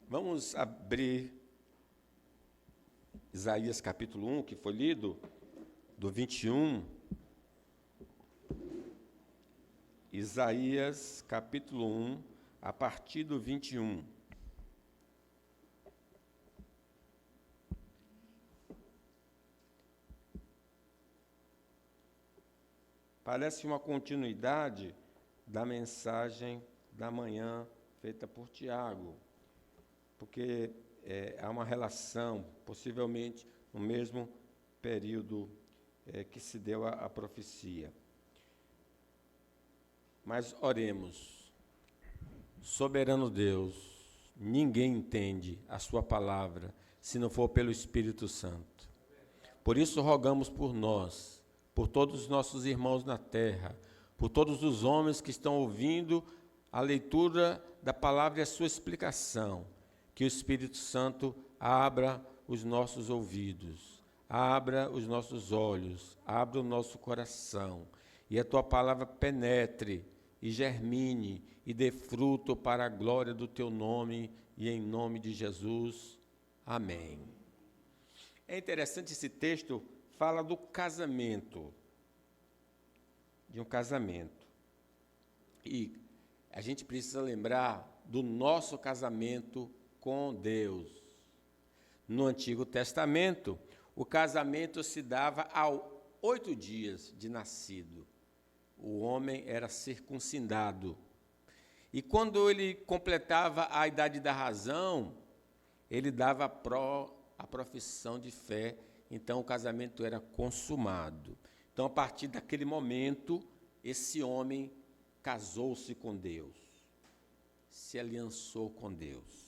Vamos abrir Isaías capítulo 1, que foi lido, do 21. Isaías capítulo 1, a partir do 21. Parece uma continuidade da mensagem da manhã feita por Tiago, porque há uma relação, possivelmente, no mesmo período que se deu a profecia. Mas oremos. Soberano Deus, ninguém entende a sua palavra se não for pelo Espírito Santo. Por isso rogamos por nós, por todos os nossos irmãos na terra, por todos os homens que estão ouvindo a leitura da palavra e a sua explicação, que o Espírito Santo abra os nossos ouvidos, abra os nossos olhos, abra o nosso coração, e a tua palavra penetre e germine e dê fruto para a glória do teu nome, e em nome de Jesus. Amém. É interessante, esse texto fala do casamento, de um casamento. E a gente precisa lembrar do nosso casamento com Deus. No Antigo Testamento, o casamento se dava aos 8 dias de nascido. O homem era circuncidado. E quando ele completava a idade da razão, ele dava a profissão de fé. Então, o casamento era consumado. Então, a partir daquele momento, esse homem casou-se com Deus, se aliançou com Deus.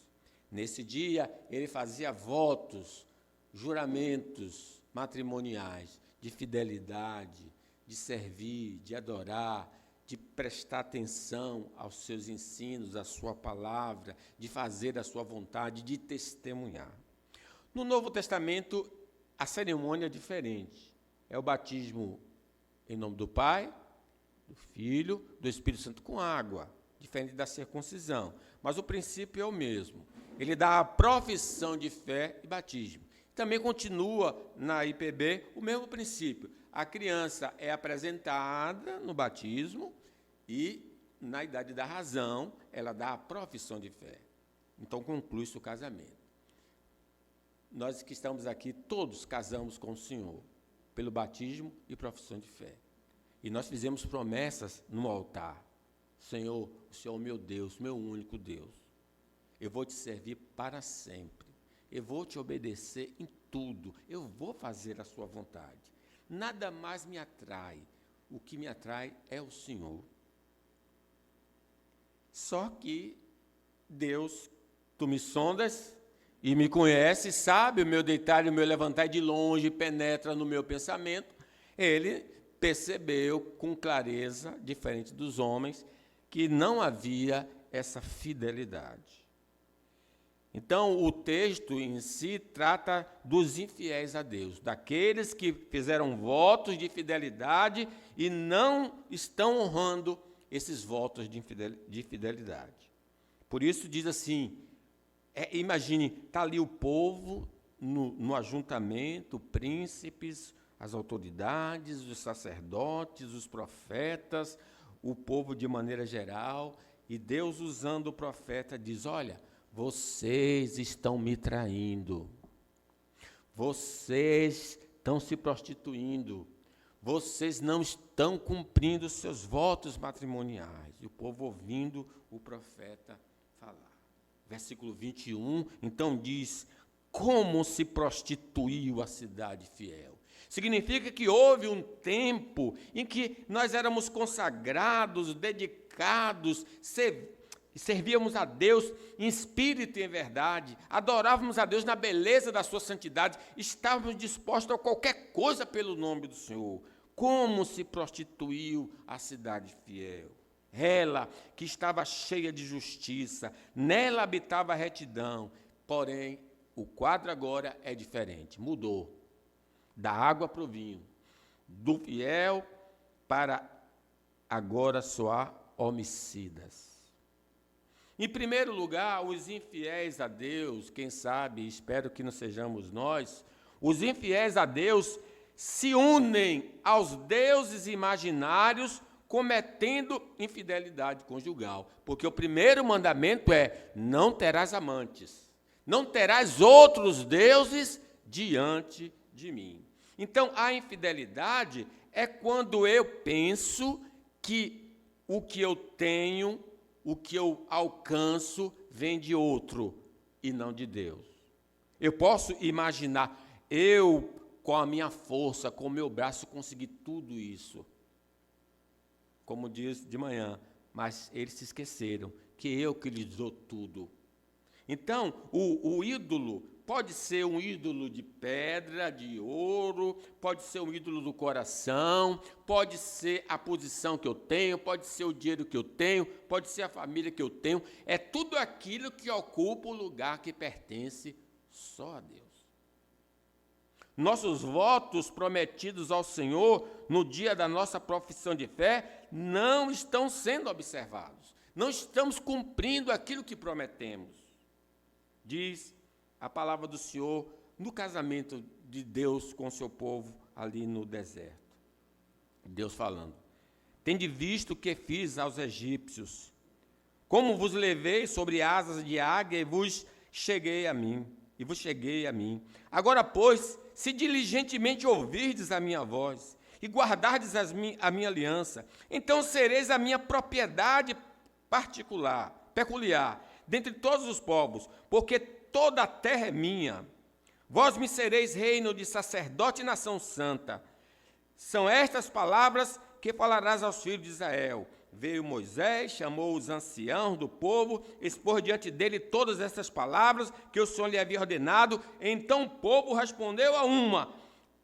Nesse dia, ele fazia votos, juramentos matrimoniais, de fidelidade, de servir, de adorar, de prestar atenção aos seus ensinos, à sua palavra, de fazer a sua vontade, de testemunhar. No Novo Testamento, a cerimônia é diferente. É o batismo em nome do Pai, do Filho, do Espírito Santo com água, diferente da circuncisão. Mas o princípio é o mesmo. Ele dá a profissão de fé e batismo. Também continua na IPB o mesmo princípio. A criança é apresentada no batismo e, na idade da razão, ela dá a profissão de fé. Então, conclui-se o casamento. Nós que estamos aqui, todos casamos com o Senhor, pelo batismo e profissão de fé. E nós fizemos promessas no altar. Senhor, o Senhor é meu Deus, meu único Deus. Eu vou te servir para sempre. Eu vou te obedecer em tudo. Eu vou fazer a sua vontade. Nada mais me atrai. O que me atrai é o Senhor. Só que Deus, tu me sondas e me conheces, sabe o meu deitar e o meu levantar, e de longe penetra no meu pensamento. Ele percebeu com clareza, diferente dos homens, que não havia essa fidelidade. Então, o texto em si trata dos infiéis a Deus, daqueles que fizeram votos de fidelidade e não estão honrando esses votos de fidelidade. Por isso diz assim, imagine, está ali o povo no ajuntamento, príncipes, as autoridades, os sacerdotes, os profetas, o povo de maneira geral, e Deus, usando o profeta, diz, olha, vocês estão me traindo, vocês estão se prostituindo, vocês não estão cumprindo os seus votos matrimoniais. E o povo ouvindo o profeta falar. Versículo 21, então diz, como se prostituiu a cidade fiel. Significa que houve um tempo em que nós éramos consagrados, dedicados, servíamos a Deus em espírito e em verdade, adorávamos a Deus na beleza da sua santidade, estávamos dispostos a qualquer coisa pelo nome do Senhor. Como se prostituiu a cidade fiel. Ela, que estava cheia de justiça, nela habitava a retidão. Porém, o quadro agora é diferente, mudou. Da água para o vinho, do fiel para agora soar homicidas. Em primeiro lugar, os infiéis a Deus, quem sabe, espero que não sejamos nós, os infiéis a Deus se unem aos deuses imaginários cometendo infidelidade conjugal. Porque o primeiro mandamento é: não terás amantes, não terás outros deuses diante de mim. Então, a infidelidade é quando eu penso que o que eu tenho, o que eu alcanço, vem de outro e não de Deus. Eu posso imaginar, eu, com a minha força, com o meu braço, consegui tudo isso. Como diz de manhã, mas eles se esqueceram que eu que lhes dou tudo. Então, o ídolo pode ser um ídolo de pedra, de ouro, pode ser um ídolo do coração, pode ser a posição que eu tenho, pode ser o dinheiro que eu tenho, pode ser a família que eu tenho. É tudo aquilo que ocupa o lugar que pertence só a Deus. Nossos votos prometidos ao Senhor no dia da nossa profissão de fé não estão sendo observados. Não estamos cumprindo aquilo que prometemos. Diz a palavra do Senhor no casamento de Deus com o seu povo ali no deserto. Deus falando: tende visto o que fiz aos egípcios, como vos levei sobre asas de águia e vos cheguei a mim. Agora, pois, se diligentemente ouvirdes a minha voz e guardardes a minha aliança, então sereis a minha propriedade peculiar, dentre todos os povos, porque toda a terra é minha. Vós me sereis reino de sacerdote e nação santa. São estas palavras que falarás aos filhos de Israel. Veio Moisés, chamou os anciãos do povo, expôs diante dele todas essas palavras que o Senhor lhe havia ordenado. Então o povo respondeu a uma: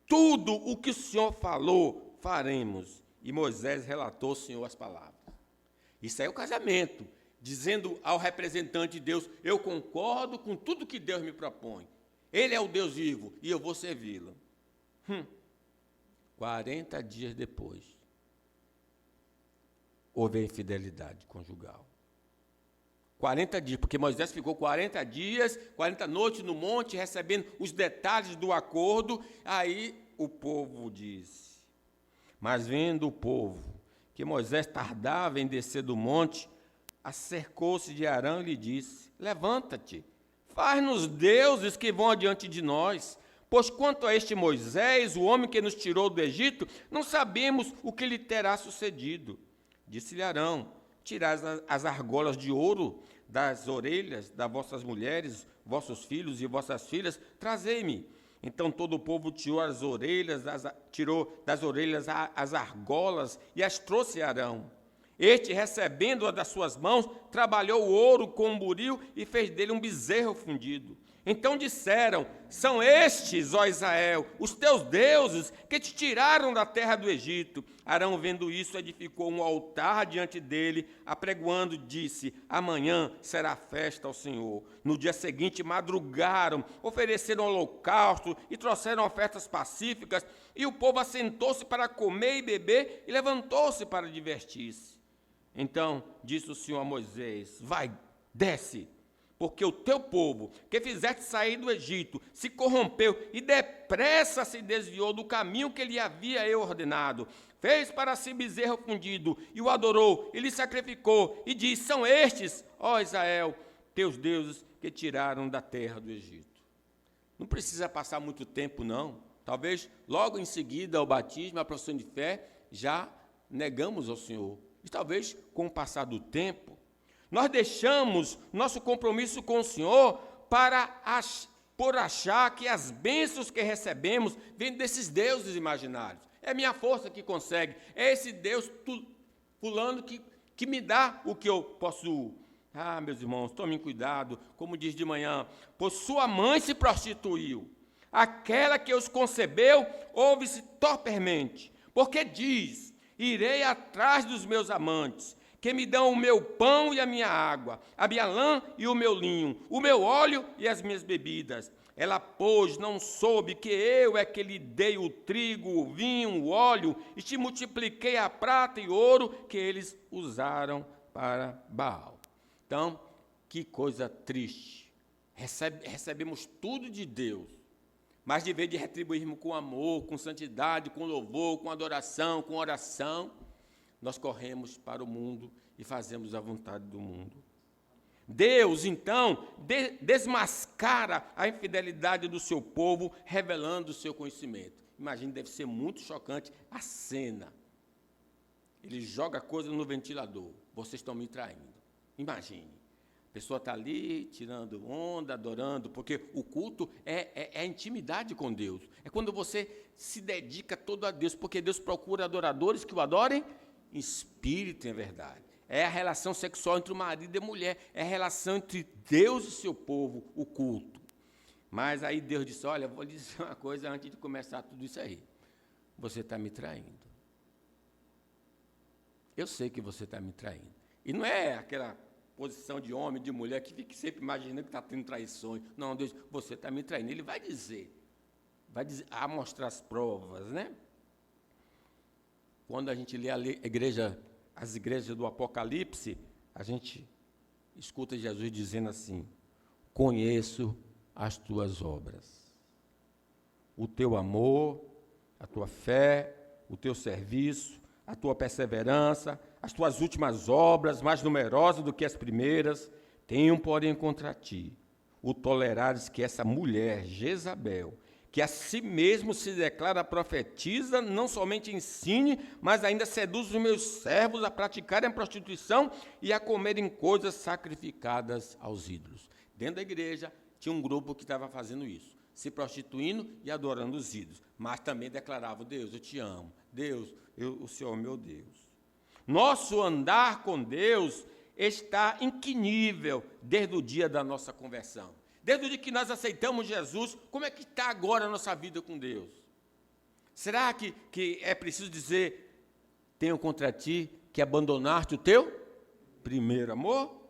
tudo o que o Senhor falou, faremos. E Moisés relatou ao Senhor as palavras. Isso é o casamento, dizendo ao representante de Deus: eu concordo com tudo que Deus me propõe. Ele é o Deus vivo e eu vou servi-lo. 40 dias depois, houve a infidelidade conjugal. 40 dias, porque Moisés ficou 40 dias, 40 noites no monte, recebendo os detalhes do acordo. Aí o povo disse. Mas vendo o povo que Moisés tardava em descer do monte, acercou-se de Arão e lhe disse: levanta-te, faz-nos deuses que vão adiante de nós. Pois quanto a este Moisés, o homem que nos tirou do Egito, não sabemos o que lhe terá sucedido. Disse-lhe Arão: tirai as argolas de ouro das orelhas das vossas mulheres, vossos filhos e vossas filhas, trazei-me. Então todo o povo tirou das orelhas as argolas e as trouxe a Arão. Este, recebendo-a das suas mãos, trabalhou o ouro com um buril e fez dele um bezerro fundido. Então disseram: são estes, ó Israel, os teus deuses que te tiraram da terra do Egito. Arão, vendo isso, edificou um altar diante dele, apregoando, disse: amanhã será festa ao Senhor. No dia seguinte madrugaram, ofereceram holocausto e trouxeram ofertas pacíficas, e o povo assentou-se para comer e beber e levantou-se para divertir-se. Então disse o Senhor a Moisés: vai, desce, porque o teu povo, que fizeste sair do Egito, se corrompeu e depressa se desviou do caminho que lhe havia eu ordenado. Fez para si bezerro fundido e o adorou e lhe sacrificou e disse: são estes, ó Israel, teus deuses que tiraram da terra do Egito. Não precisa passar muito tempo, não. Talvez logo em seguida ao batismo, à profissão de fé, já negamos ao Senhor. E talvez com o passar do tempo, nós deixamos nosso compromisso com o Senhor por achar que as bênçãos que recebemos vêm desses deuses imaginários. É minha força que consegue, é esse Deus fulano que me dá o que eu possuo. Ah, meus irmãos, tomem cuidado, como diz de manhã, pois sua mãe se prostituiu. Aquela que os concebeu ouve-se torpemente, porque diz: irei atrás dos meus amantes, que me dão o meu pão e a minha água, a minha lã e o meu linho, o meu óleo e as minhas bebidas. Ela, pois, não soube que eu é que lhe dei o trigo, o vinho, o óleo, e te multipliquei a prata e ouro que eles usaram para Baal. Então, Que coisa triste. Recebemos tudo de Deus, mas de vez de retribuirmos com amor, com santidade, com louvor, com adoração, com oração, nós corremos para o mundo e fazemos a vontade do mundo. Deus, então, desmascara a infidelidade do seu povo, revelando o seu conhecimento. Imagine, deve ser muito chocante a cena. Ele joga coisa no ventilador. Vocês estão me traindo. Imagine. A pessoa está ali, tirando onda, adorando, porque o culto é a intimidade com Deus. É quando você se dedica todo a Deus, porque Deus procura adoradores que o adorem em espírito e em verdade. É a relação sexual entre o marido e a mulher, é a relação entre Deus e seu povo, o culto. Mas aí Deus disse, olha, vou lhe dizer uma coisa antes de começar tudo isso aí. Você está me traindo. Eu sei que você está me traindo. E não é aquela posição de homem, de mulher, que fica sempre imaginando que está tendo traições. Não, Deus, você está me traindo. Ele vai dizer, a mostrar as provas, né? Quando a gente lê as igrejas do Apocalipse, a gente escuta Jesus dizendo assim, conheço as tuas obras, o teu amor, a tua fé, o teu serviço, a tua perseverança, as tuas últimas obras, mais numerosas do que as primeiras, tenho, porém, contra ti, o tolerares que essa mulher, Jezabel, que a si mesmo se declara profetiza, não somente ensine, mas ainda seduz os meus servos a praticarem a prostituição e a comerem coisas sacrificadas aos ídolos. Dentro da igreja, tinha um grupo que estava fazendo isso, se prostituindo e adorando os ídolos, mas também declarava, Deus, eu te amo, Deus, o Senhor é meu Deus. Nosso andar com Deus está em que nível desde o dia da nossa conversão? Desde o dia que nós aceitamos Jesus, como é que está agora a nossa vida com Deus? Será que é preciso dizer, tenho contra ti que abandonaste o teu primeiro amor?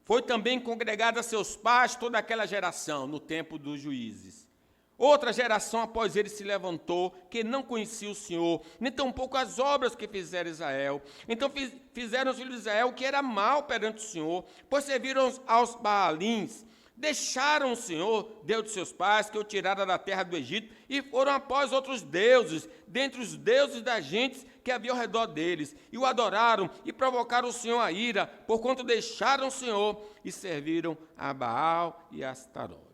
Foi também congregada a seus pais toda aquela geração, no tempo dos juízes. Outra geração após ele se levantou, que não conhecia o Senhor, nem tampouco as obras que fizera Israel. Então fizeram os filhos de Israel o que era mal perante o Senhor, pois serviram aos Baalins. Deixaram o Senhor, Deus de seus pais, que o tirara da terra do Egito, e foram após outros deuses, dentre os deuses das gentes que havia ao redor deles, e o adoraram, e provocaram o Senhor a ira, porquanto deixaram o Senhor, e serviram a Baal e a Astarote.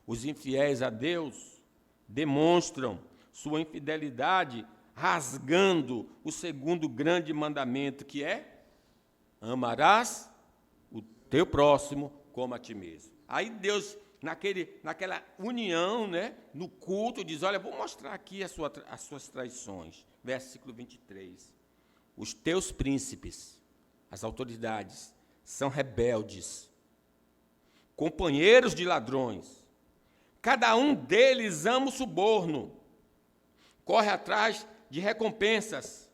Os infiéis a Deus demonstram sua infidelidade, rasgando o segundo grande mandamento, que é, amarás o teu próximo como a ti mesmo. Aí Deus, naquela união, né, no culto, diz, olha, vou mostrar aqui as suas traições. Versículo 23. Os teus príncipes, as autoridades, são rebeldes, companheiros de ladrões. Cada um deles ama o suborno, corre atrás de recompensas,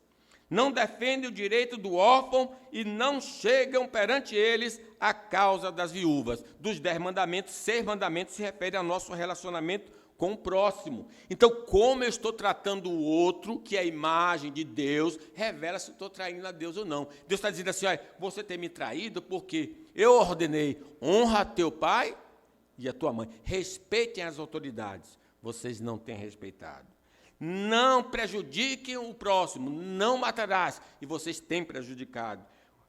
não defende o direito do órfão e não chegam perante eles a causa das viúvas. Dos 10 mandamentos, 6 mandamentos se referem ao nosso relacionamento com o próximo. Então, como eu estou tratando o outro, que é a imagem de Deus, revela se eu estou traindo a Deus ou não. Deus está dizendo assim, olha, você tem me traído porque eu ordenei, honra teu pai e a tua mãe. Respeitem as autoridades. Vocês não têm respeitado. Não prejudiquem o próximo, não matarás, e vocês têm prejudicado.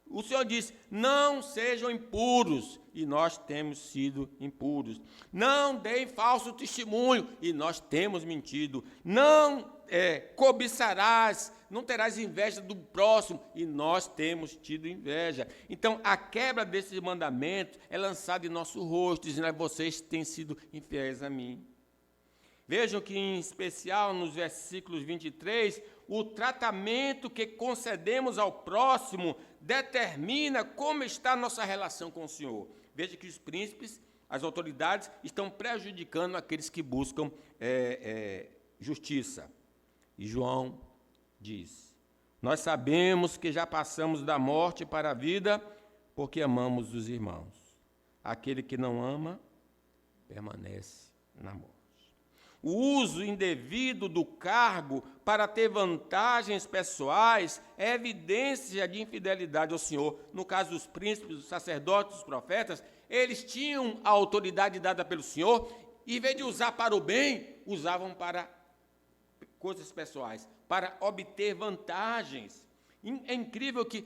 O Senhor diz, não sejam impuros, e nós temos sido impuros. Não deem falso testemunho, e nós temos mentido. Não cobiçarás, não terás inveja do próximo, e nós temos tido inveja. Então, a quebra desses mandamentos é lançada em nosso rosto, dizendo, vocês têm sido infiéis a mim. Vejam que, em especial, nos versículos 23, o tratamento que concedemos ao próximo determina como está a nossa relação com o Senhor. Veja que os príncipes, as autoridades, estão prejudicando aqueles que buscam justiça. E João diz, nós sabemos que já passamos da morte para a vida, porque amamos os irmãos. Aquele que não ama, permanece na morte. O uso indevido do cargo para ter vantagens pessoais é evidência de infidelidade ao Senhor. No caso dos príncipes, dos sacerdotes, dos profetas, eles tinham a autoridade dada pelo Senhor, e em vez de usar para o bem, usavam para coisas pessoais, para obter vantagens. É incrível que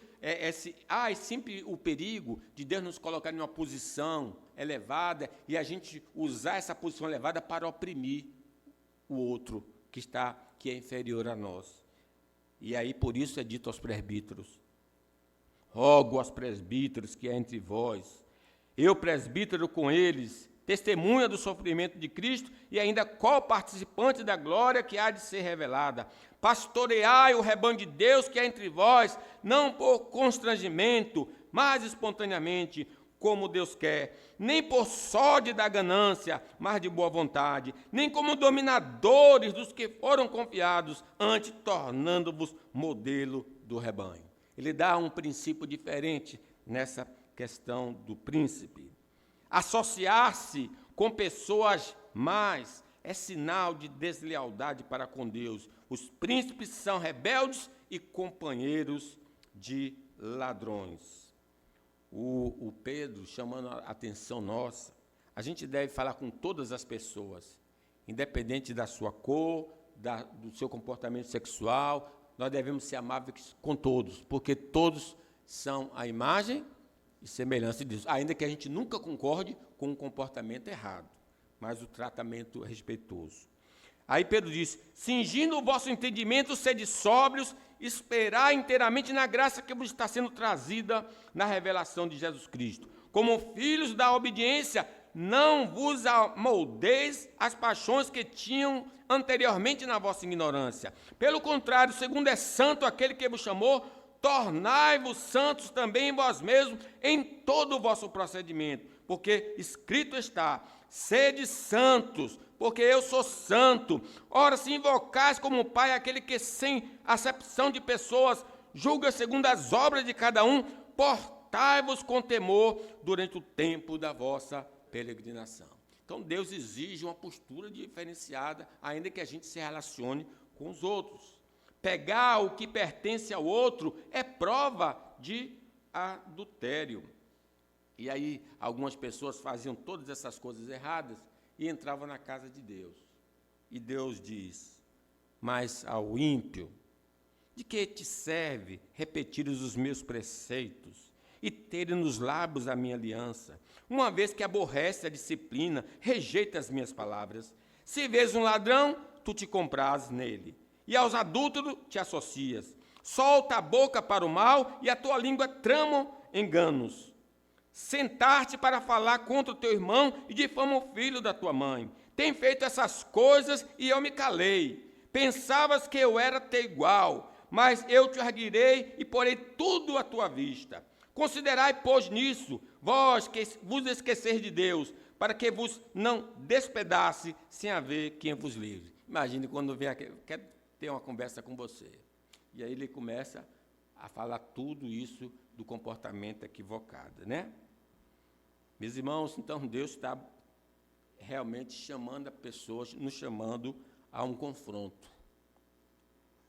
há sempre o perigo de Deus nos colocar em uma posição elevada e a gente usar essa posição elevada para oprimir o outro que é inferior a nós. E aí, por isso é dito aos presbíteros: rogo aos presbíteros que há entre vós, eu, presbítero, com eles, testemunha do sofrimento de Cristo e ainda co-participante da glória que há de ser revelada. Pastoreai o rebanho de Deus que há entre vós, não por constrangimento, mas espontaneamente, como Deus quer, nem por sódio da ganância, mas de boa vontade, nem como dominadores dos que foram confiados, antes tornando-vos modelo do rebanho. Ele dá um princípio diferente nessa questão do príncipe. Associar-se com pessoas más é sinal de deslealdade para com Deus. Os príncipes são rebeldes e companheiros de ladrões. O Pedro, chamando a atenção nossa, a gente deve falar com todas as pessoas, independente da sua cor, do seu comportamento sexual. Nós devemos ser amáveis com todos, porque todos são a imagem e semelhança de Deus, ainda que a gente nunca concorde com um comportamento errado, mas o tratamento é respeitoso. Aí Pedro diz: cingindo o vosso entendimento, sede sóbrios, esperai inteiramente na graça que vos está sendo trazida na revelação de Jesus Cristo. Como filhos da obediência, não vos amoldeis às paixões que tinham anteriormente na vossa ignorância. Pelo contrário, segundo é santo aquele que vos chamou, tornai-vos santos também em vós mesmos, em todo o vosso procedimento, porque escrito está: sede santos, porque eu sou santo. Ora, se invocais como Pai aquele que, sem acepção de pessoas, julga segundo as obras de cada um, portai-vos com temor durante o tempo da vossa peregrinação. Então, Deus exige uma postura diferenciada, ainda que a gente se relacione com os outros. Pegar o que pertence ao outro é prova de adultério. E aí, algumas pessoas faziam todas essas coisas erradas e entravam na casa de Deus. E Deus diz: mas ao ímpio, de que te serve repetires os meus preceitos e teres nos lábios a minha aliança, uma vez que aborrece a disciplina, rejeita as minhas palavras? Se vês um ladrão, tu te comprazes nele, e aos adúlteros te associas. Solta a boca para o mal, e a tua língua trama enganos. Sentar-te para falar contra o teu irmão e difama o filho da tua mãe. Tem feito essas coisas e eu me calei. Pensavas que eu era teu igual, mas eu te erguirei e porei tudo à tua vista. Considerai, pois, nisso, vós que vos esqueceis de Deus, para que vos não despedace sem haver quem vos livre. Imagine quando vem aqui, quer ter uma conversa com você. E aí ele começa a falar tudo isso do comportamento equivocado, né? Meus irmãos, então Deus está realmente chamando a pessoas, nos chamando a um confronto.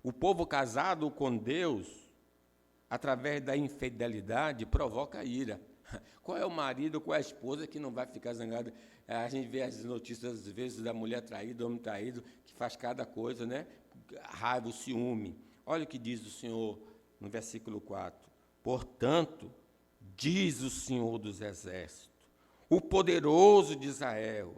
O povo casado com Deus, através da infidelidade, provoca ira. Qual é o marido, qual é a esposa que não vai ficar zangada? A gente vê as notícias, às vezes, da mulher traída, do homem traído, que faz cada coisa, né? Raiva, o ciúme. Olha o que diz o Senhor no versículo 4. Portanto, diz o Senhor dos Exércitos, o poderoso de Israel: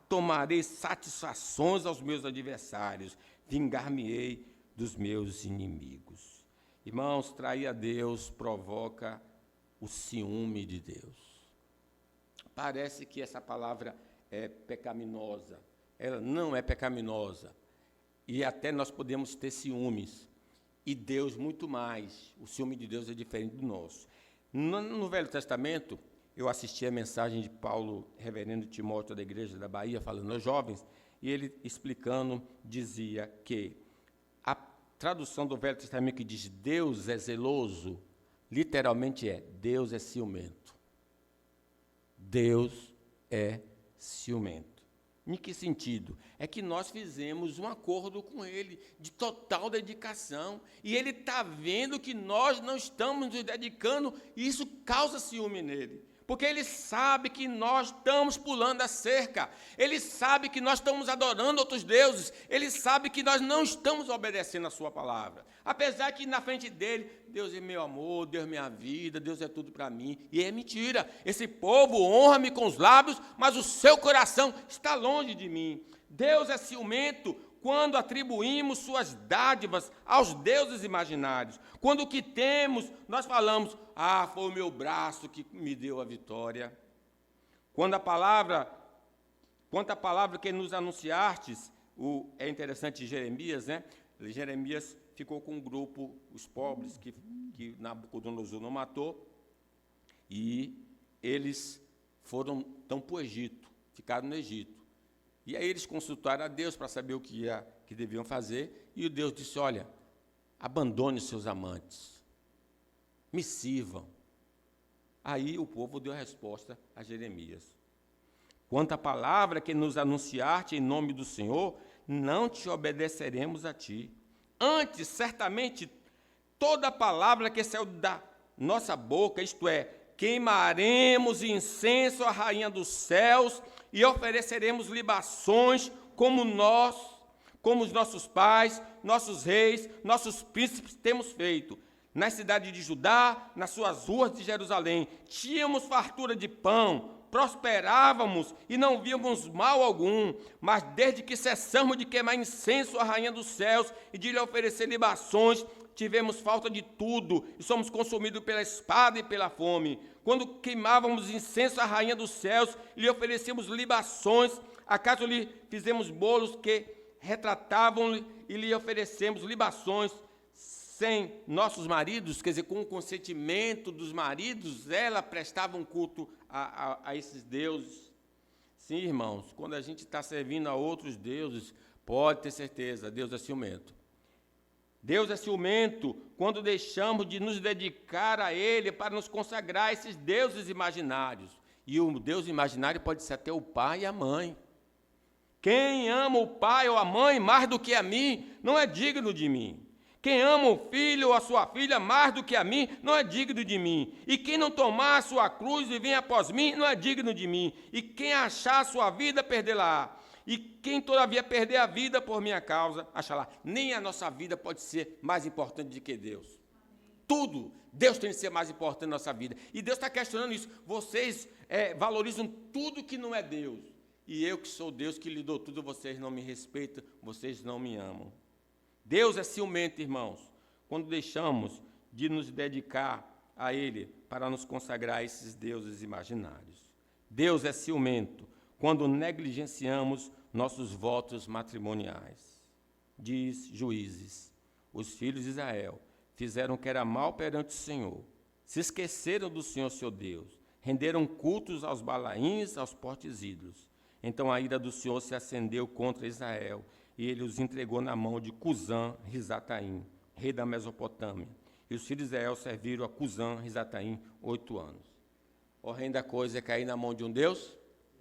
tomarei satisfações aos meus adversários, vingar-me-ei dos meus inimigos. Irmãos, trair a Deus provoca o ciúme de Deus. Parece que essa palavra é pecaminosa. Ela não é pecaminosa. E até nós podemos ter ciúmes. E Deus muito mais. O ciúme de Deus é diferente do nosso. No Velho Testamento, eu assisti a mensagem de Paulo, reverendo Timóteo da igreja da Bahia, falando aos jovens, e ele explicando, dizia que a tradução do Velho Testamento que diz Deus é zeloso, literalmente é Deus é ciumento. Deus é ciumento. Em que sentido? É que nós fizemos um acordo com Ele, de total dedicação, e Ele está vendo que nós não estamos nos dedicando, e isso causa ciúme nele. Porque Ele sabe que nós estamos pulando a cerca, Ele sabe que nós estamos adorando outros deuses, Ele sabe que nós não estamos obedecendo a sua palavra. Apesar que na frente dele, Deus é meu amor, Deus é minha vida, Deus é tudo para mim. E é mentira, esse povo honra-me com os lábios, mas o seu coração está longe de mim. Deus é ciumento quando atribuímos suas dádivas aos deuses imaginários. Quando o que temos, nós falamos, foi o meu braço que me deu a vitória. Quanto à palavra que nos anunciastes, é interessante Jeremias, né? Jeremias ficou com um grupo, os pobres, que Nabucodonosor não matou, e eles estão para o Egito, ficaram no Egito. E aí eles consultaram a Deus para saber o que deviam fazer, e o Deus disse, olha, abandone os seus amantes, me sirvam. Aí o povo deu a resposta a Jeremias. Quanto à palavra que nos anunciaste em nome do Senhor, não te obedeceremos a ti. Antes, certamente, toda palavra que saiu da nossa boca, isto é, queimaremos incenso à rainha dos céus e ofereceremos libações como os nossos pais, nossos reis, nossos príncipes temos feito. Na cidade de Judá, nas suas ruas de Jerusalém, tínhamos fartura de pão, prosperávamos e não víamos mal algum, mas desde que cessamos de queimar incenso à rainha dos céus e de lhe oferecer libações, tivemos falta de tudo e somos consumidos pela espada e pela fome. Quando queimávamos incenso à rainha dos céus e lhe oferecíamos libações, acaso lhe fizemos bolos que retratavam e lhe oferecemos libações sem nossos maridos, quer dizer, com o consentimento dos maridos, ela prestava um culto a esses deuses. Sim, irmãos, quando a gente está servindo a outros deuses, pode ter certeza, Deus é ciumento. Deus é ciumento quando deixamos de nos dedicar a Ele para nos consagrar a esses deuses imaginários. E o Deus imaginário pode ser até o pai e a mãe. Quem ama o pai ou a mãe mais do que a mim, não é digno de mim. Quem ama o filho ou a sua filha mais do que a mim, não é digno de mim. E quem não tomar a sua cruz e vem após mim, não é digno de mim. E quem achar a sua vida, perdê-la-á. E quem todavia perder a vida por minha causa, achará. Nem a nossa vida pode ser mais importante do que Deus. Tudo, Deus tem que ser mais importante na nossa vida. E Deus está questionando isso. Vocês valorizam tudo que não é Deus. E eu que sou Deus, que lhe dou tudo, vocês não me respeitam, vocês não me amam. Deus é ciumento, irmãos, quando deixamos de nos dedicar a Ele para nos consagrar a esses deuses imaginários. Deus é ciumento quando negligenciamos nossos votos matrimoniais. Diz Juízes, os filhos de Israel fizeram o que era mal perante o Senhor, se esqueceram do Senhor seu Deus, renderam cultos aos Balaíns, aos postes ídolos. Então a ira do Senhor se acendeu contra Israel, e ele os entregou na mão de Cusã-Risataim, rei da Mesopotâmia. E os filhos de Israel serviram a Cusã-Risataim 8 anos. Horrenda coisa é cair na mão de um Deus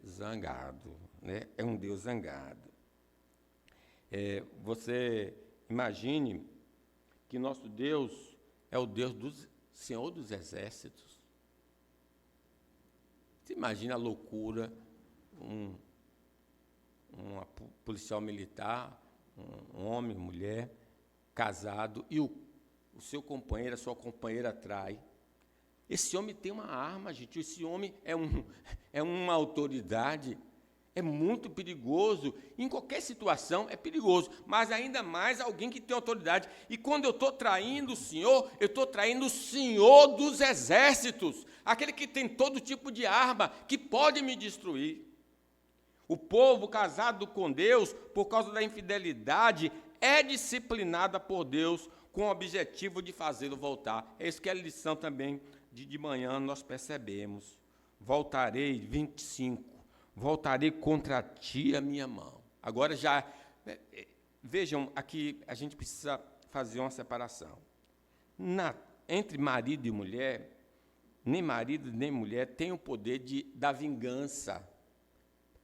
zangado, né? É um Deus zangado. Você imagine que nosso Deus é o Deus do Senhor dos Exércitos. Você imagina a loucura, um policial militar, um homem, mulher, casado, e o seu companheiro, a sua companheira trai. Esse homem tem uma arma, gente. Esse homem é uma autoridade. É muito perigoso. Em qualquer situação é perigoso, mas ainda mais alguém que tem autoridade. E quando eu estou traindo o Senhor, eu estou traindo o Senhor dos Exércitos, aquele que tem todo tipo de arma que pode me destruir. O povo casado com Deus, por causa da infidelidade, é disciplinada por Deus com o objetivo de fazê-lo voltar. É isso que é a lição também de manhã nós percebemos. Voltarei, 25, voltarei contra ti a minha mão. Agora já, vejam, aqui a gente precisa fazer uma separação. Entre marido e mulher, nem marido nem mulher tem o poder da vingança.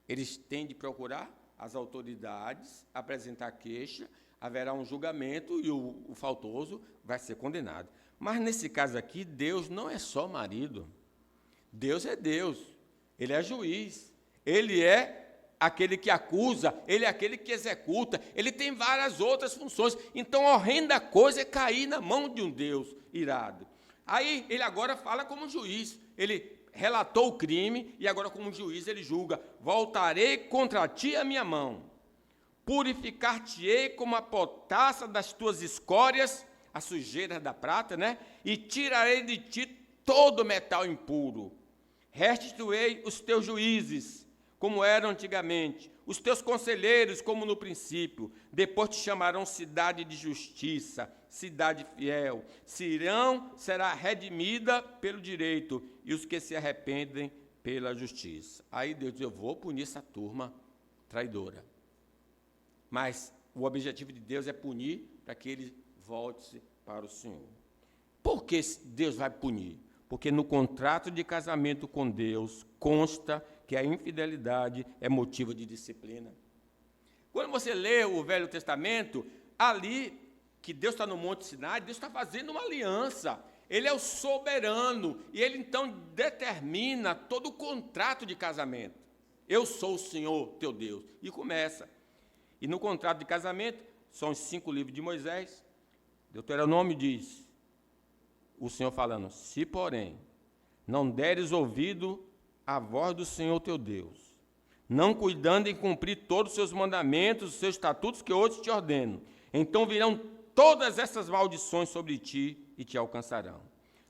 Eles têm de procurar as autoridades, apresentar queixa, haverá um julgamento e o faltoso vai ser condenado. Mas nesse caso aqui, Deus não é só marido. Deus é Deus. Ele é juiz. Ele é aquele que acusa, ele é aquele que executa, ele tem várias outras funções. Então, a horrenda coisa é cair na mão de um Deus irado. Aí, ele agora fala como juiz. Ele relatou o crime e agora, como juiz, ele julga. Voltarei contra ti a minha mão. Purificar-te-ei como a potassa das tuas escórias, a sujeira da prata, né? E tirarei de ti todo metal impuro. Restituirei os teus juízes, como eram antigamente, os teus conselheiros, como no princípio. Depois te chamarão cidade de justiça, cidade fiel. Sião será redimida pelo direito, e os que se arrependem pela justiça. Aí Deus diz, eu vou punir essa turma traidora. Mas o objetivo de Deus é punir para que ele volte para o Senhor. Por que Deus vai punir? Porque no contrato de casamento com Deus consta que a infidelidade é motivo de disciplina. Quando você lê o Velho Testamento, ali que Deus está no Monte Sinai, Deus está fazendo uma aliança. Ele é o soberano e ele então determina todo o contrato de casamento. Eu sou o Senhor teu Deus. E começa. E no contrato de casamento, são os 5 livros de Moisés, Deuteronômio diz, o Senhor falando, se porém não deres ouvido à voz do Senhor teu Deus, não cuidando em cumprir todos os seus mandamentos, os seus estatutos que hoje te ordeno, então virão todas essas maldições sobre ti e te alcançarão.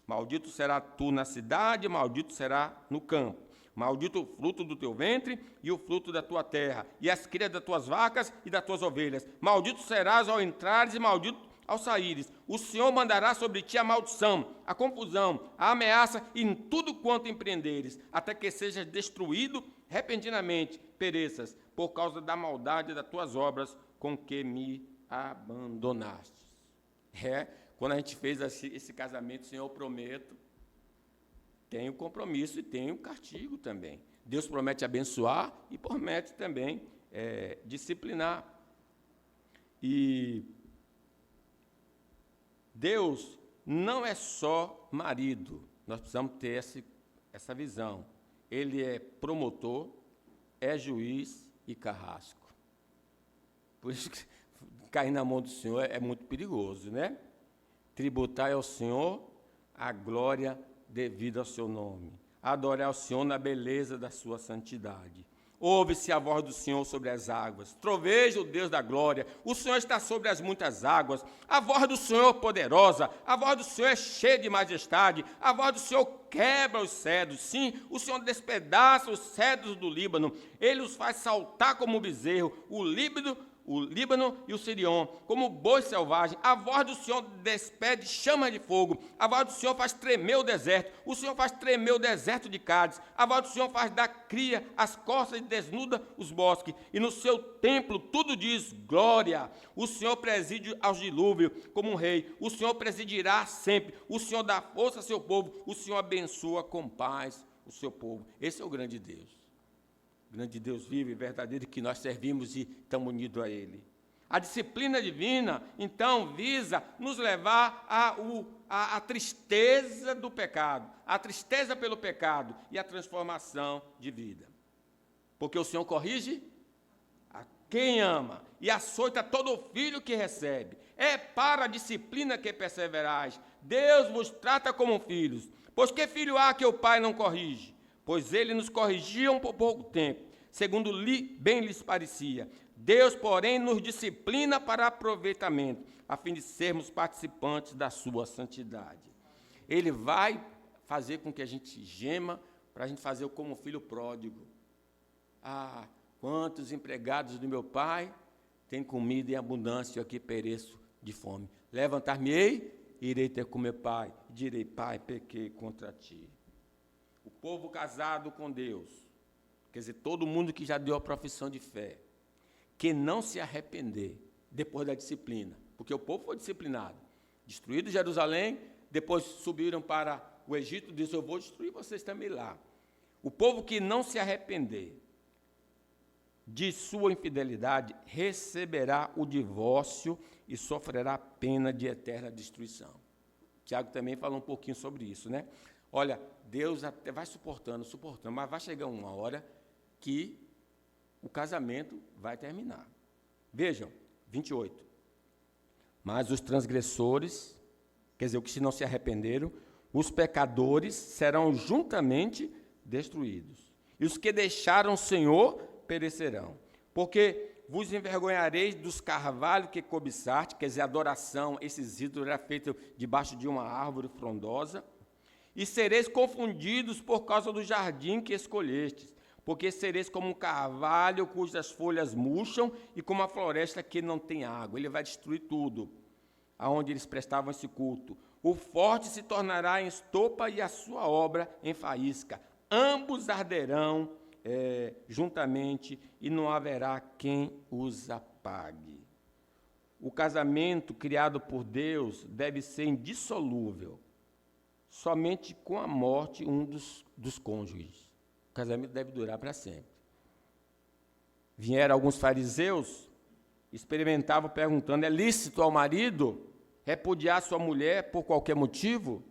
Maldito será tu na cidade, maldito será no campo. Maldito o fruto do teu ventre e o fruto da tua terra, e as crias das tuas vacas e das tuas ovelhas. Maldito serás ao entrares e maldito ao saíres. O Senhor mandará sobre ti a maldição, a confusão, a ameaça em tudo quanto empreenderes, até que sejas destruído repentinamente, pereças, por causa da maldade das tuas obras com que me abandonaste. Quando a gente fez esse casamento, Senhor, eu prometo, tem o compromisso e tem o castigo também. Deus promete abençoar e promete também disciplinar. E Deus não é só marido, nós precisamos ter essa visão. Ele é promotor, é juiz e carrasco. Por isso que cair na mão do Senhor é muito perigoso, né? Tributar ao Senhor a glória devida ao seu nome. Adorar o Senhor na beleza da sua santidade. Ouve-se a voz do Senhor sobre as águas. Troveja o Deus da glória. O Senhor está sobre as muitas águas. A voz do Senhor é poderosa. A voz do Senhor é cheia de majestade. A voz do Senhor quebra os cedros. Sim, o Senhor despedaça os cedros do Líbano. Ele os faz saltar como um bezerro. O Líbano e o Sirion, como boi selvagem. A voz do Senhor despede chamas de fogo. A voz do Senhor faz tremer o deserto. O Senhor faz tremer o deserto de Cádiz. A voz do Senhor faz dar cria as costas e desnuda os bosques. E no seu templo tudo diz glória. O Senhor preside aos dilúvios como um rei. O Senhor presidirá sempre. O Senhor dá força ao seu povo. O Senhor abençoa com paz o seu povo. Esse é o grande Deus. Grande Deus vivo e verdadeiro que nós servimos e estamos unidos a Ele. A disciplina divina, então, visa nos levar à tristeza do pecado, a tristeza pelo pecado e a transformação de vida. Porque o Senhor corrige a quem ama e açoita todo filho que recebe. É para a disciplina que perseverais. Deus vos trata como filhos. Pois que filho há que o pai não corrige? Pois eles nos corrigiam por pouco tempo, segundo bem lhes parecia. Deus, porém, nos disciplina para aproveitamento, a fim de sermos participantes da sua santidade. Ele vai fazer com que a gente gema, para a gente fazer como filho pródigo. Ah, quantos empregados do meu pai têm comida em abundância, eu aqui pereço de fome. Levantar-me-ei, irei ter com meu pai, e direi, pai, pequei contra ti. O povo casado com Deus, quer dizer, todo mundo que já deu a profissão de fé, que não se arrepender depois da disciplina, porque o povo foi disciplinado, destruído Jerusalém, depois subiram para o Egito, disse, eu vou destruir vocês também lá. O povo que não se arrepender, de sua infidelidade, receberá o divórcio e sofrerá pena de eterna destruição. Tiago também fala um pouquinho sobre isso, né? Olha, Deus até vai suportando, mas vai chegar uma hora que o casamento vai terminar. Vejam, 28. Mas os transgressores, quer dizer, os que não se arrependeram, os pecadores serão juntamente destruídos. E os que deixaram o Senhor perecerão. Porque vos envergonhareis dos carvalhos que cobiçaste, quer dizer, a adoração, esses ídolos eram feitos debaixo de uma árvore frondosa, e sereis confundidos por causa do jardim que escolhestes, porque sereis como um carvalho cujas folhas murcham e como a floresta que não tem água. Ele vai destruir tudo, aonde eles prestavam esse culto. O forte se tornará em estopa e a sua obra em faísca. Ambos arderão juntamente e não haverá quem os apague. O casamento criado por Deus deve ser indissolúvel. Somente com a morte um dos cônjuges. O casamento deve durar para sempre. Vieram alguns fariseus, experimentavam perguntando, é lícito ao marido repudiar sua mulher por qualquer motivo?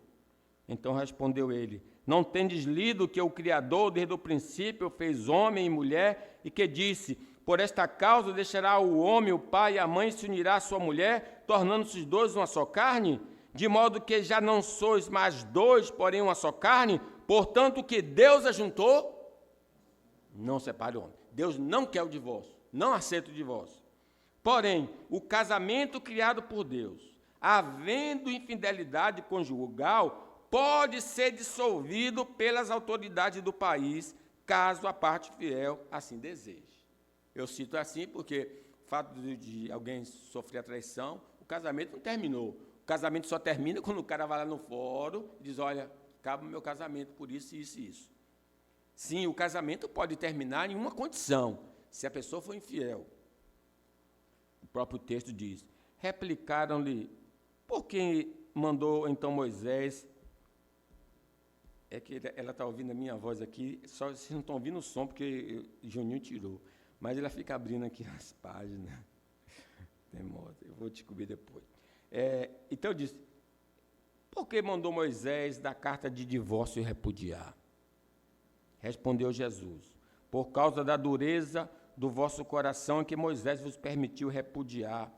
Então respondeu ele, não tendes lido que o Criador desde o princípio fez homem e mulher e que disse, por esta causa deixará o homem, o pai e a mãe, se unirá à sua mulher, tornando-se os dois uma só carne? De modo que já não sois mais dois, porém uma só carne, portanto o que Deus ajuntou, não separe o homem. Deus não quer o divórcio, não aceita o divórcio. Porém, o casamento criado por Deus, havendo infidelidade conjugal, pode ser dissolvido pelas autoridades do país, caso a parte fiel assim deseje. Eu cito assim porque o fato de alguém sofrer a traição, o casamento não terminou. O casamento só termina quando o cara vai lá no fórum e diz, olha, acaba o meu casamento por isso, isso e isso. Sim, o casamento pode terminar em uma condição, se a pessoa for infiel. O próprio texto diz, replicaram-lhe, por que mandou então Moisés? É que ela está ouvindo a minha voz aqui, só vocês não estão ouvindo o som, porque Juninho tirou. Mas ela fica abrindo aqui as páginas. Demora, eu vou descobrir depois. Então eu disse, por que mandou Moisés dar carta de divórcio e repudiar? Respondeu Jesus, por causa da dureza do vosso coração é que Moisés vos permitiu repudiar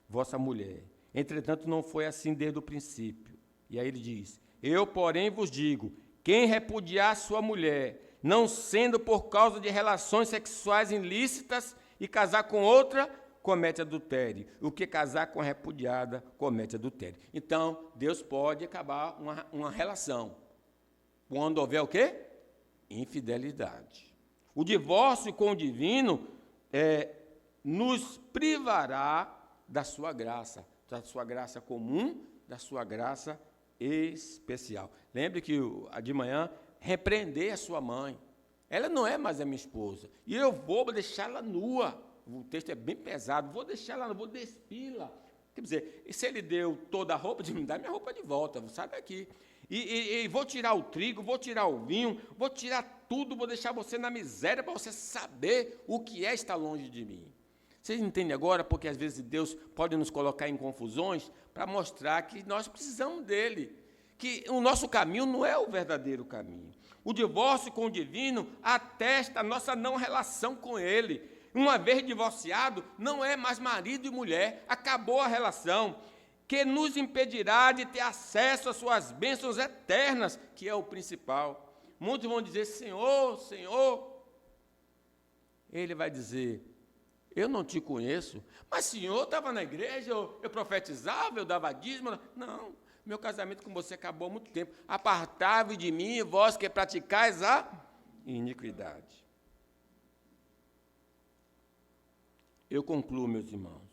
vossa mulher. Entretanto, não foi assim desde o princípio. E aí ele diz, eu, porém, vos digo, quem repudiar sua mulher, não sendo por causa de relações sexuais ilícitas e casar com outra, comete adultério. O que casar com a repudiada, comete adultério. Então, Deus pode acabar uma relação. Quando houver o quê? Infidelidade. O divórcio com o divino nos privará da sua graça comum, da sua graça especial. Lembre que de manhã, repreender a sua mãe. Ela não é mais a minha esposa. E eu vou deixá-la nua. O texto é bem pesado. Vou deixá-la nua, vou despí-la. Quer dizer, se ele deu toda a roupa, me dá minha roupa de volta, sai daqui. E vou tirar o trigo, vou tirar o vinho, vou tirar tudo, vou deixar você na miséria para você saber o que é estar longe de mim. Vocês entendem agora porque às vezes Deus pode nos colocar em confusões para mostrar que nós precisamos dele, que o nosso caminho não é o verdadeiro caminho. O divórcio com o divino atesta a nossa não relação com ele. Uma vez divorciado, não é mais marido e mulher, acabou a relação, que nos impedirá de ter acesso às suas bênçãos eternas, que é o principal. Muitos vão dizer, Senhor, Senhor. Ele vai dizer, eu não te conheço, mas Senhor estava na igreja, eu profetizava, eu dava dízimo. Não, meu casamento com você acabou há muito tempo. Apartai-vos de mim, vós que praticais a iniquidade. Eu concluo, meus irmãos.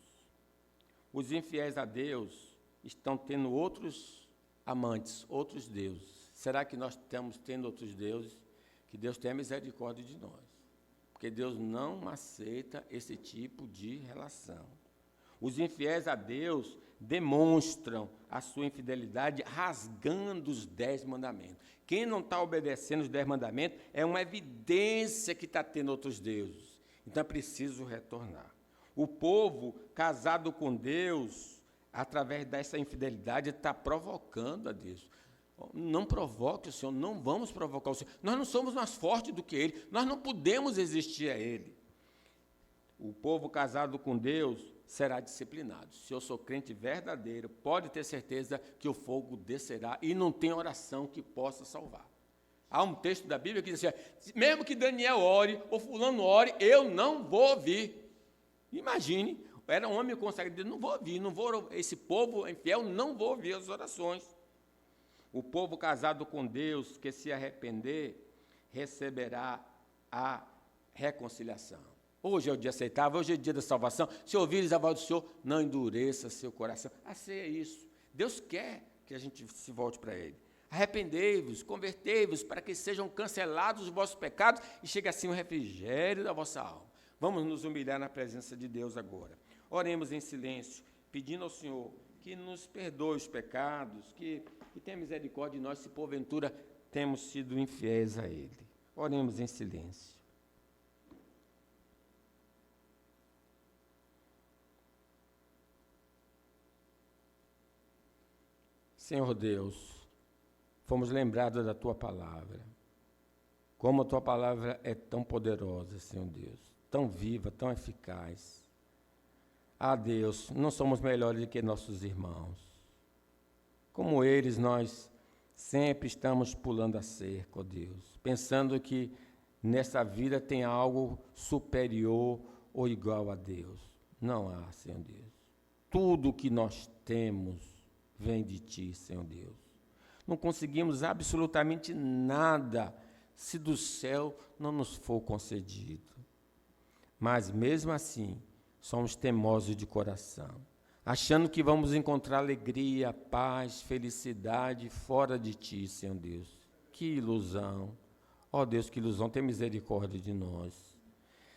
Os infiéis a Deus estão tendo outros amantes, outros deuses. Será que nós estamos tendo outros deuses? Que Deus tenha misericórdia de nós. Porque Deus não aceita esse tipo de relação. Os infiéis a Deus demonstram a sua infidelidade rasgando os 10 mandamentos. Quem não está obedecendo os 10 mandamentos é uma evidência que está tendo outros deuses. Então é preciso retornar. O povo casado com Deus, através dessa infidelidade, está provocando a Deus. Não provoque o Senhor, não vamos provocar o Senhor. Nós não somos mais fortes do que Ele, nós não podemos resistir a Ele. O povo casado com Deus será disciplinado. Se eu sou crente verdadeiro, pode ter certeza que o fogo descerá e não tem oração que possa salvar. Há um texto da Bíblia que diz assim, mesmo que Daniel ore, ou fulano ore, eu não vou ouvir. Imagine, era um homem consagrado, não vou ouvir, esse povo infiel não vou ouvir as orações. O povo casado com Deus, que se arrepender, receberá a reconciliação. Hoje é o dia aceitável, hoje é o dia da salvação. Se ouvires a voz do Senhor, não endureça seu coração. A ceia é isso. Deus quer que a gente se volte para Ele. Arrependei-vos, convertei-vos, para que sejam cancelados os vossos pecados e chegue assim o refrigério da vossa alma. Vamos nos humilhar na presença de Deus agora. Oremos em silêncio, pedindo ao Senhor que nos perdoe os pecados, que tenha misericórdia de nós, se porventura temos sido infiéis a Ele. Oremos em silêncio. Senhor Deus, fomos lembrados da Tua palavra. Como a Tua palavra é tão poderosa, Senhor Deus, tão viva, tão eficaz. Ah, Deus, não somos melhores do que nossos irmãos. Como eles, nós sempre estamos pulando a cerca, ó Deus, pensando que nessa vida tem algo superior ou igual a Deus. Não há, Senhor Deus. Tudo que nós temos vem de Ti, Senhor Deus. Não conseguimos absolutamente nada se do céu não nos for concedido. Mas, mesmo assim, somos teimosos de coração, achando que vamos encontrar alegria, paz, felicidade fora de Ti, Senhor Deus. Que ilusão! Ó Deus, que ilusão, tem misericórdia de nós.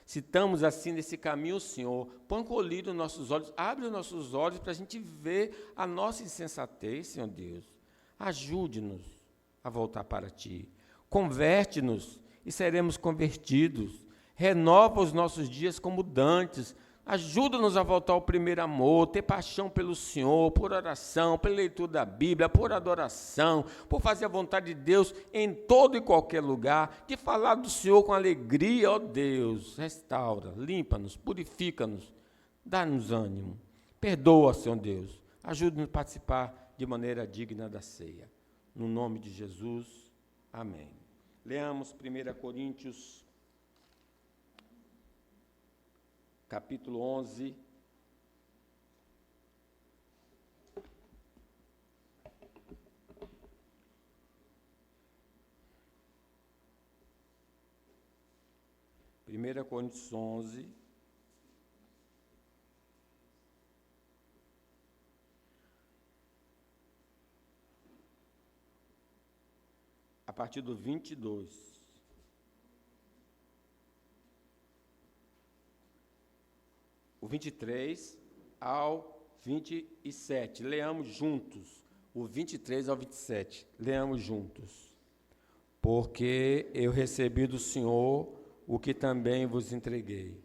Se estamos assim nesse caminho, Senhor, põe colírio nos nossos olhos, abre os nossos olhos para a gente ver a nossa insensatez, Senhor Deus. Ajude-nos a voltar para Ti. Converte-nos e seremos convertidos. Renova os nossos dias como dantes. Ajuda-nos a voltar ao primeiro amor, ter paixão pelo Senhor, por oração, pela leitura da Bíblia, por adoração, por fazer a vontade de Deus em todo e qualquer lugar, de falar do Senhor com alegria, ó Deus. Restaura, limpa-nos, purifica-nos, dá-nos ânimo. Perdoa, Senhor Deus. Ajuda-nos a participar de maneira digna da ceia. No nome de Jesus, amém. Leamos 1 Coríntios capítulo 11, Primeira Coríntios 11, a partir do 22. O 23 ao 27. Leamos juntos. O 23 ao 27. Leamos juntos. Porque eu recebi do Senhor o que também vos entreguei.